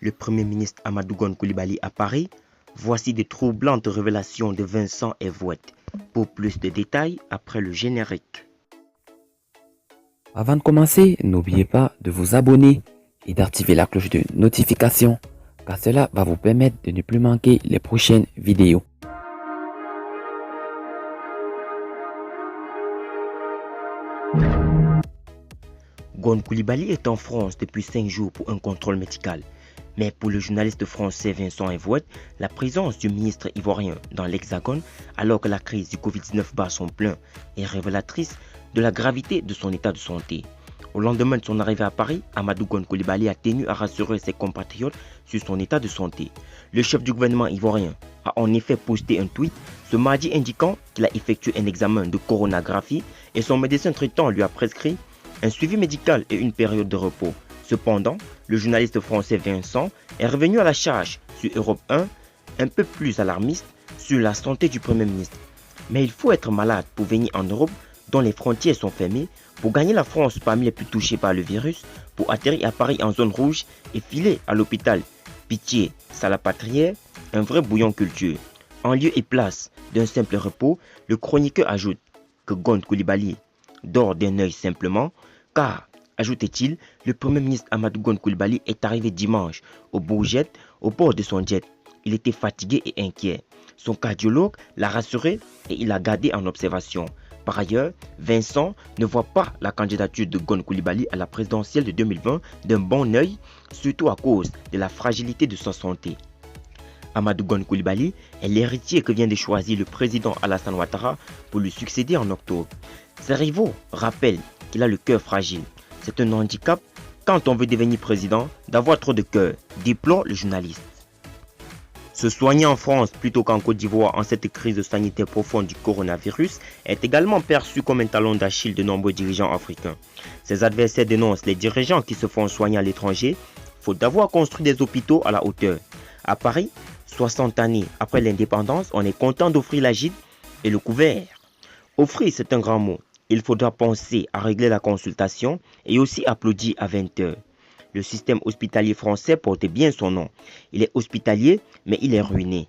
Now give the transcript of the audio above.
le Premier ministre Amadou Gon Coulibaly à Paris. Voici des troublantes révélations de Vincent Evouette. Pour plus de détails, après le générique. Avant de commencer, n'oubliez pas de vous abonner et d'activer la cloche de notification, car cela va vous permettre de ne plus manquer les prochaines vidéos. Gon Coulibaly est en France depuis 5 jours pour un contrôle médical. Mais pour le journaliste français Vincent Evouette, la présence du ministre ivoirien dans l'Hexagone, alors que la crise du Covid-19 bat son plein, est révélatrice de la gravité de son état de santé. Au lendemain de son arrivée à Paris, Amadou Gon Coulibaly a tenu à rassurer ses compatriotes sur son état de santé. Le chef du gouvernement ivoirien a en effet posté un tweet ce mardi indiquant qu'il a effectué un examen de coronagraphie et son médecin traitant lui a prescrit un suivi médical et une période de repos. Cependant, le journaliste français Vincent est revenu à la charge sur Europe 1, un peu plus alarmiste sur la santé du Premier ministre. Mais il faut être malade pour venir en Europe, dont les frontières sont fermées, pour gagner la France parmi les plus touchés par le virus, pour atterrir à Paris en zone rouge et filer à l'hôpital Pitié Salpêtrière, un vrai bouillon culture. En lieu et place d'un simple repos, le chroniqueur ajoute que Gon Coulibaly dort d'un œil simplement, car, ajoutait-il, le Premier ministre Amadou Gon Coulibaly est arrivé dimanche au Bourget, au bord de son jet. Il était fatigué et inquiet. Son cardiologue l'a rassuré et il l'a gardé en observation. Par ailleurs, Vincent ne voit pas la candidature de Gon Coulibaly à la présidentielle de 2020 d'un bon œil, surtout à cause de la fragilité de sa santé. Amadou Gon Coulibaly est l'héritier que vient de choisir le président Alassane Ouattara pour lui succéder en octobre. Ses rivaux rappellent qu'il a le cœur fragile. C'est un handicap quand on veut devenir président d'avoir trop de cœur, déplore le journaliste. Se soigner en France plutôt qu'en Côte d'Ivoire en cette crise sanitaire profonde du coronavirus est également perçu comme un talon d'Achille de nombreux dirigeants africains. Ses adversaires dénoncent les dirigeants qui se font soigner à l'étranger, faute d'avoir construit des hôpitaux à la hauteur. À Paris, 60 années après l'indépendance, on est content d'offrir la gîte et le couvert. Offrir, c'est un grand mot. Il faudra penser à régler la consultation et aussi applaudir à 20 h. Le système hospitalier français porte bien son nom. Il est hospitalier, mais il est ruiné.